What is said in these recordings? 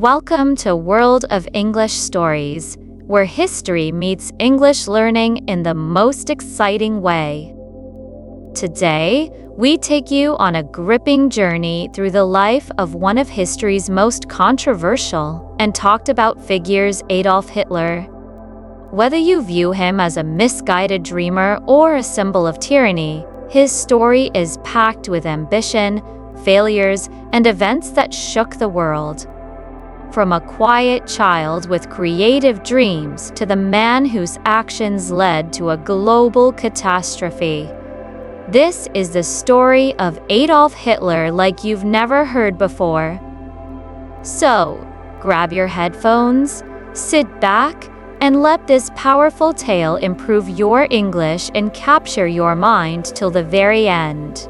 Welcome to World of English Stories, where history meets English learning in the most exciting way. Today, we take you on a gripping journey through the life of one of history's most controversial and talked about figures, Adolf Hitler. Whether you view him as a misguided dreamer or a symbol of tyranny, his story is packed with ambition, failures, and events that shook the world. From a quiet child with creative dreams to the man whose actions led to a global catastrophe. This is the story of Adolf Hitler like you've never heard before. So, grab your headphones, sit back, and let this powerful tale improve your English and capture your mind till the very end.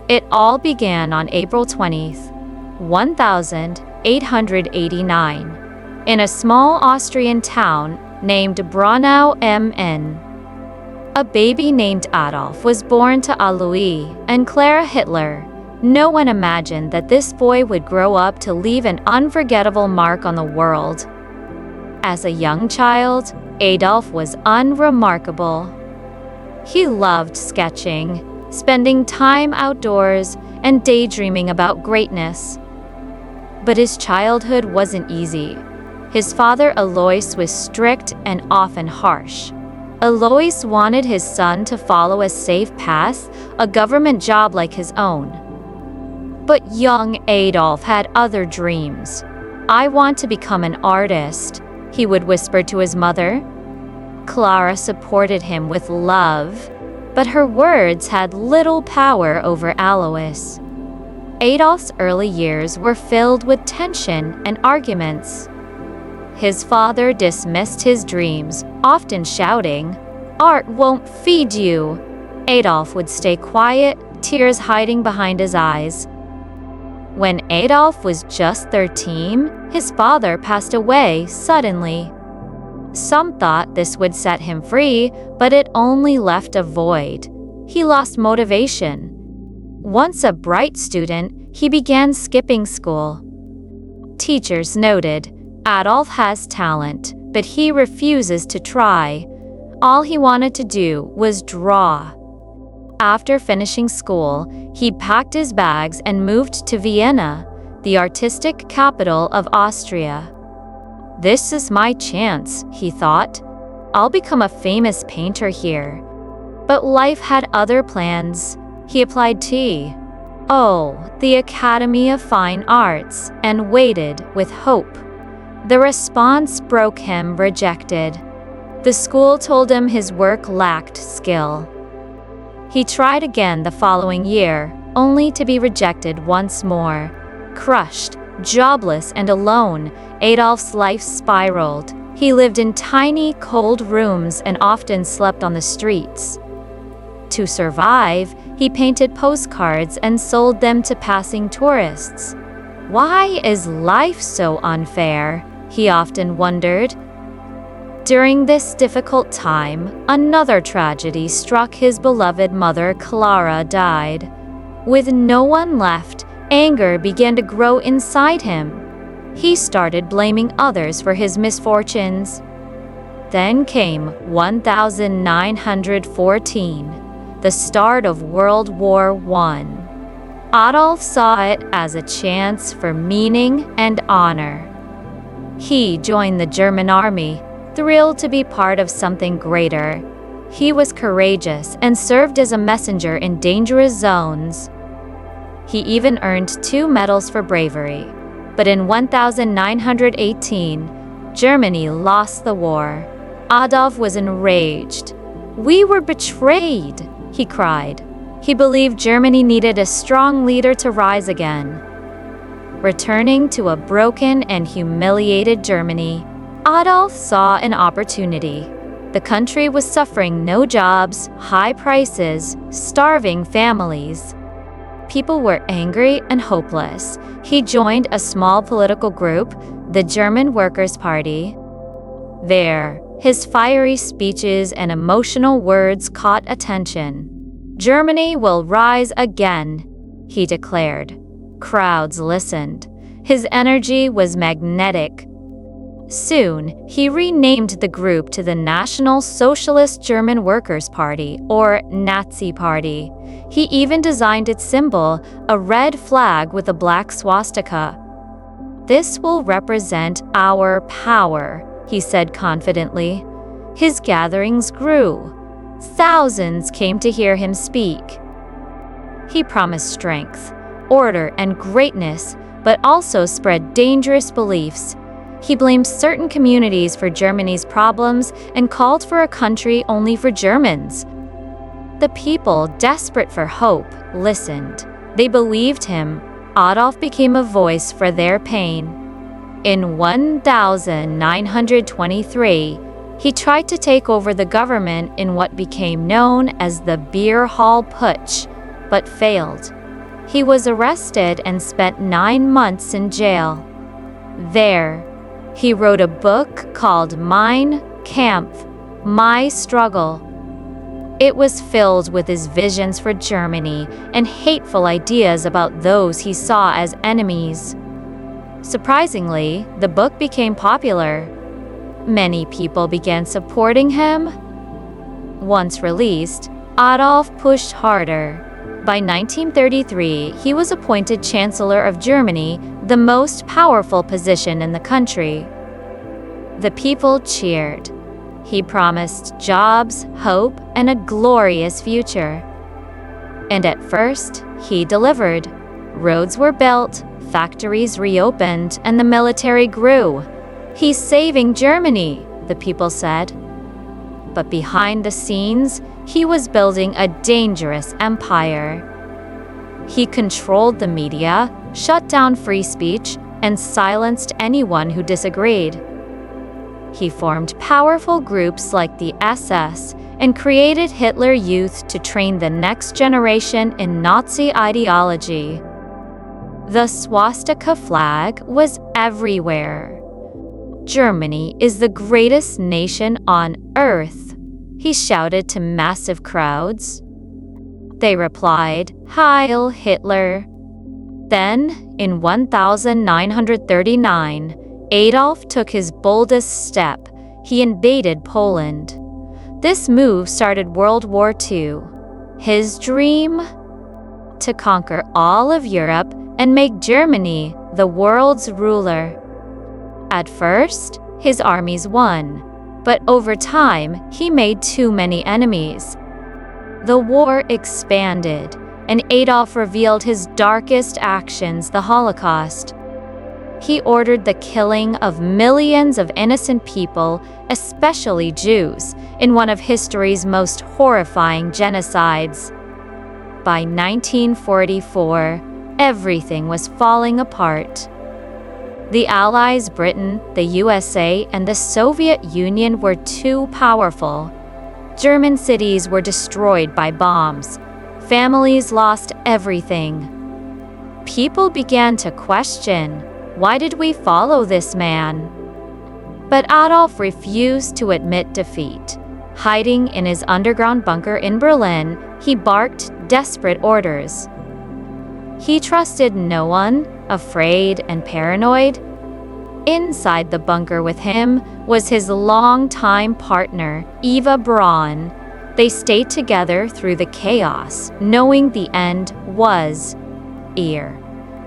It all began on April 20th, 1889, in a small Austrian town named Braunau am Inn. A baby named Adolf was born to Alois and Clara Hitler. No one imagined that this boy would grow up to leave an unforgettable mark on the world. As a young child, Adolf was unremarkable. He loved sketching, spending time outdoors, and daydreaming about greatness. But his childhood wasn't easy. His father Alois was strict and often harsh. Alois wanted his son to follow a safe path, a government job like his own. But young Adolf had other dreams. "I want to become an artist," he would whisper to his mother. Clara supported him with love, but her words had little power over Alois. Adolf's early years were filled with tension and arguments. His father dismissed his dreams, often shouting, "Art won't feed you." Adolf would stay quiet, tears hiding behind his eyes. When Adolf was just 13, his father passed away suddenly. Some thought this would set him free, but it only left a void. He lost motivation. Once a bright student, he began skipping school. Teachers noted, "Adolf has talent, but he refuses to try." All he wanted to do was draw. After finishing school, he packed his bags and moved to Vienna, the artistic capital of Austria. "This is my chance," he thought. "I'll become a famous painter here." But life had other plans. He applied to the Academy of Fine Arts and waited with hope. The response broke him, rejected. The school told him his work lacked skill. He tried again the following year, only to be rejected once more. Crushed, jobless, and alone, Adolf's life spiraled. He lived in tiny, cold rooms and often slept on the streets. To survive, he painted postcards and sold them to passing tourists. Why is life so unfair? He often wondered. During this difficult time, another tragedy struck. His beloved mother, Clara, died. With no one left, anger began to grow inside him. He started blaming others for his misfortunes. Then came 1914, the start of World War I. Adolf saw it as a chance for meaning and honor. He joined the German army, thrilled to be part of something greater. He was courageous and served as a messenger in dangerous zones. He even earned 2 medals for bravery. But in 1918, Germany lost the war. Adolf was enraged. "We were betrayed," he cried. He believed Germany needed a strong leader to rise again. Returning to a broken and humiliated Germany, Adolf saw an opportunity. The country was suffering no jobs, high prices, starving families. People were angry and hopeless. He joined a small political group, the German Workers' Party. There, his fiery speeches and emotional words caught attention. "Germany will rise again," he declared. Crowds listened. His energy was magnetic. Soon, he renamed the group to the National Socialist German Workers' Party, or Nazi Party. He even designed its symbol, a red flag with a black swastika. "This will represent our power," he said confidently. His gatherings grew. Thousands came to hear him speak. He promised strength, order, and greatness, but also spread dangerous beliefs. He blamed certain communities for Germany's problems and called for a country only for Germans. The people, desperate for hope, listened. They believed him. Adolf became a voice for their pain. In 1923, he tried to take over the government in what became known as the Beer Hall Putsch, but failed. He was arrested and spent 9 months in jail. There, he wrote a book called Mein Kampf, My Struggle. It was filled with his visions for Germany and hateful ideas about those he saw as enemies. Surprisingly, the book became popular. Many people began supporting him. Once released, Adolf pushed harder. By 1933, he was appointed Chancellor of Germany, the most powerful position in the country. The people cheered. He promised jobs, hope, and a glorious future. And at first, he delivered. Roads were built, factories reopened, and the military grew. "He's saving Germany," the people said. But behind the scenes, he was building a dangerous empire. He controlled the media, shut down free speech, and silenced anyone who disagreed. He formed powerful groups like the SS and created Hitler Youth to train the next generation in Nazi ideology. The swastika flag was everywhere. "Germany is the greatest nation on earth," he shouted to massive crowds. They replied, "Heil Hitler." Then, in 1939, Adolf took his boldest step. He invaded Poland. This move started World War II. His dream? To conquer all of Europe and make Germany the world's ruler. At first, his armies won, but over time, he made too many enemies. The war expanded, and Adolf revealed his darkest actions, the Holocaust. He ordered the killing of millions of innocent people, especially Jews, in one of history's most horrifying genocides. By 1944, everything was falling apart. The Allies, Britain, the USA, and the Soviet Union were too powerful. German cities were destroyed by bombs. Families lost everything. People began to question, why did we follow this man? But Adolf refused to admit defeat. Hiding in his underground bunker in Berlin, he barked desperate orders. He trusted no one, afraid and paranoid. Inside the bunker with him was his longtime partner, Eva Braun. They stayed together through the chaos, knowing the end was near.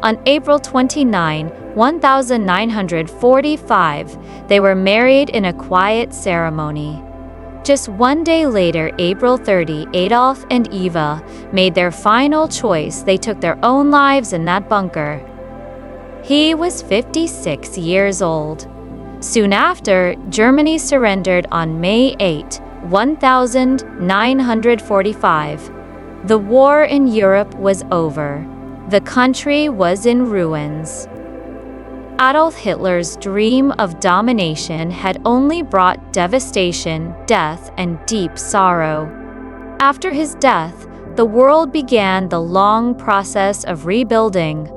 On April 29, 1945, they were married in a quiet ceremony. Just one day later, April 30, Adolf and Eva made their final choice. They took their own lives in that bunker. He was 56 years old. Soon after, Germany surrendered on May 8, 1945. The war in Europe was over. The country was in ruins. Adolf Hitler's dream of domination had only brought devastation, death, and deep sorrow. After his death, the world began the long process of rebuilding.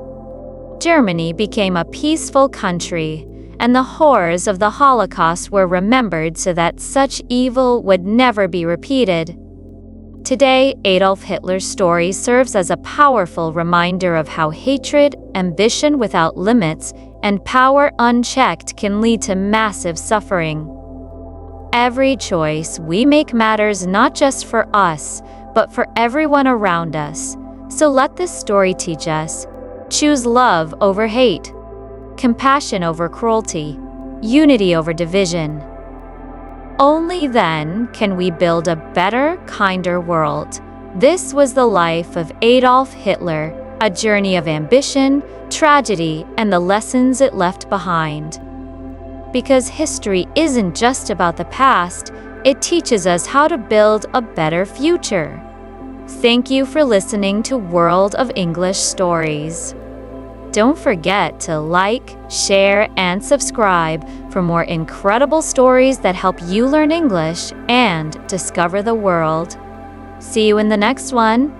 Germany became a peaceful country, and the horrors of the Holocaust were remembered so that such evil would never be repeated. Today, Adolf Hitler's story serves as a powerful reminder of how hatred, ambition without limits, and power unchecked can lead to massive suffering. Every choice we make matters not just for us, but for everyone around us. So let this story teach us: choose love over hate, compassion over cruelty, unity over division. Only then can we build a better, kinder world. This was the life of Adolf Hitler, a journey of ambition, tragedy, and the lessons it left behind. Because history isn't just about the past, it teaches us how to build a better future. Thank you for listening to World of English Stories. Don't forget to like, share, and subscribe for more incredible stories that help you learn English and discover the world. See you in the next one.